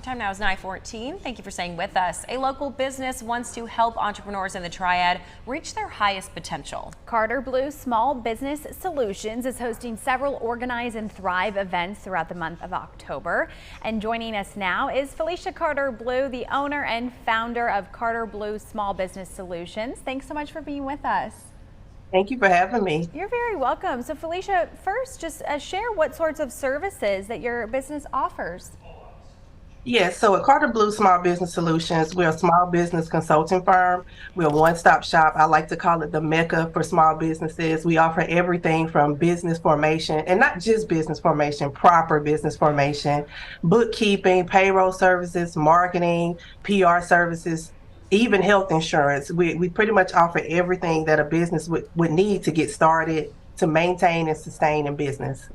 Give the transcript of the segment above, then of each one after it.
Your time now is 9:14. Thank you for staying with us. A local business wants to help entrepreneurs in the Triad reach their highest potential. Carter Blue Small Business Solutions is hosting several Organize and Thrive events throughout the month of October. And joining us now is Felicia Carter Blue, the owner and founder of Carter Blue Small Business Solutions. Thanks so much for being with us. Thank you for having me. You're very welcome. So Felicia, first just share what sorts of services that your business offers. Yes, so at Carter Blue Small Business Solutions, we're a small business consulting firm. We're a one-stop shop. I like to call it the Mecca for small businesses. We offer everything from business formation, and not just business formation, proper business formation, bookkeeping, payroll services, marketing, PR services, even health insurance. We pretty much offer everything that a business would need to get started, to maintain and sustain in business.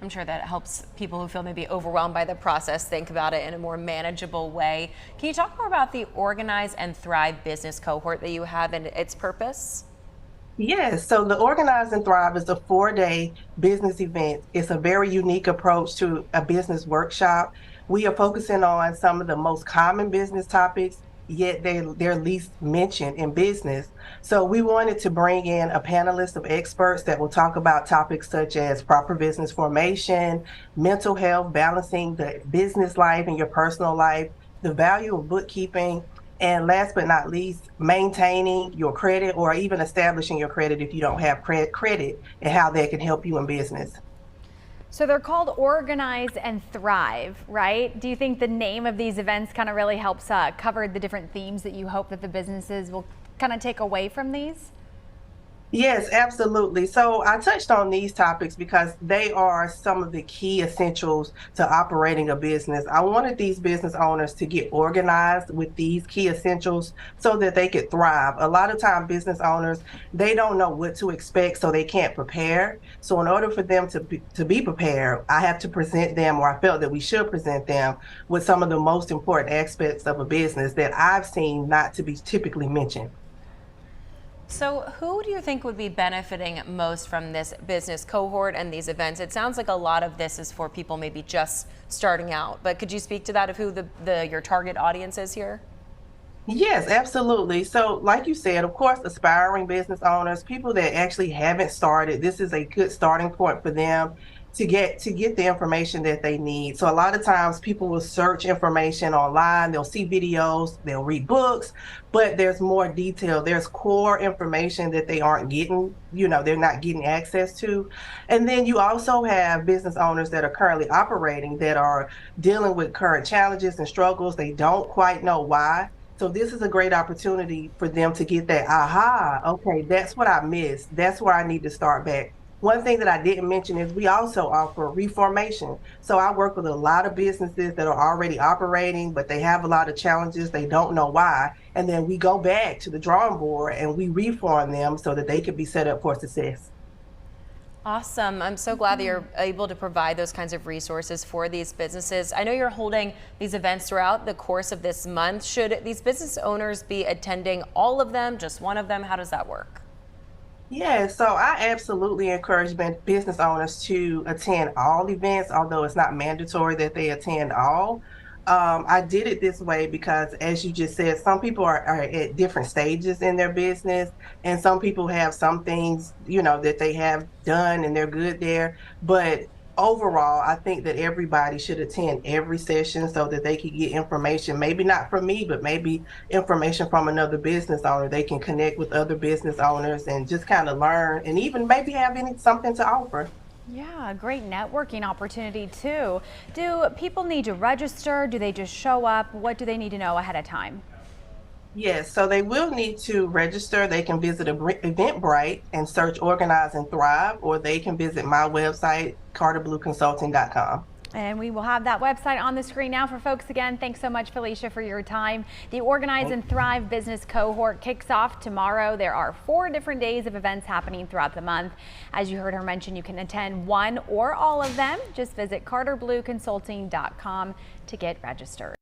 I'm sure that helps people who feel maybe overwhelmed by the process think about it in a more manageable way. Can you talk more about the Organize and Thrive business cohort that you have and its purpose? Yes, so the Organize and Thrive is a 4-day business event. It's a very unique approach to a business workshop. We are focusing on some of the most common business topics, yet they're least mentioned in business. So we wanted to bring in a panelist of experts that will talk about topics such as proper business formation, mental health, balancing the business life and your personal life, the value of bookkeeping, and last but not least, maintaining your credit or even establishing your credit if you don't have credit, and how that can help you in business. So they're called Organize and Thrive, right? Do you think the name of these events kind of really helps cover the different themes that you hope that the businesses will kind of take away from these? Yes, absolutely. So I touched on these topics because they are some of the key essentials to operating a business. I wanted these business owners to get organized with these key essentials so that they could thrive. A lot of time business owners, they don't know what to expect, so they can't prepare. So in order for them to be prepared, I have to present them, or I felt that we should present them with some of the most important aspects of a business that I've seen not to be typically mentioned. So who do you think would be benefiting most from this business cohort and these events? It sounds like a lot of this is for people maybe just starting out, but could you speak to that, of who your target audience is here? Yes, absolutely. So like you said, of course, aspiring business owners, people that actually haven't started, this is a good starting point for them to get the information that they need. So a lot of times people will search information online, they'll see videos, they'll read books, but there's more detail. There's core information that they aren't getting, they're not getting access to. And then you also have business owners that are currently operating that are dealing with current challenges and struggles. They don't quite know why. So this is a great opportunity for them to get that, aha, okay, that's what I missed. That's where I need to start back. One thing that I didn't mention is we also offer reformation. So I work with a lot of businesses that are already operating, but they have a lot of challenges. They don't know why. And then we go back to the drawing board and we reform them so that they can be set up for success. Awesome. I'm so glad that you're able to provide those kinds of resources for these businesses. I know you're holding these events throughout the course of this month. Should these business owners be attending all of them, just one of them? How does that work? Yeah, so I absolutely encourage business owners to attend all events, although it's not mandatory that they attend all. I did it this way because, as you just said, some people are at different stages in their business, and some people have some things, that they have done and they're good there. But overall, I think that everybody should attend every session so that they can get information, maybe not from me, but maybe information from another business owner. They can connect with other business owners and just kind of learn, and even maybe have something to offer. Yeah, a great networking opportunity too. Do people need to register? Do they just show up? What do they need to know ahead of time? Yes, so they will need to register. They can visit Eventbrite and search Organize and Thrive, or they can visit my website, carterblueconsulting.com. And we will have that website on the screen now for folks. Again, thanks so much, Felicia, for your time. The Organize and Thrive business cohort kicks off tomorrow. There are 4 different days of events happening throughout the month. As you heard her mention, you can attend one or all of them. Just visit carterblueconsulting.com to get registered.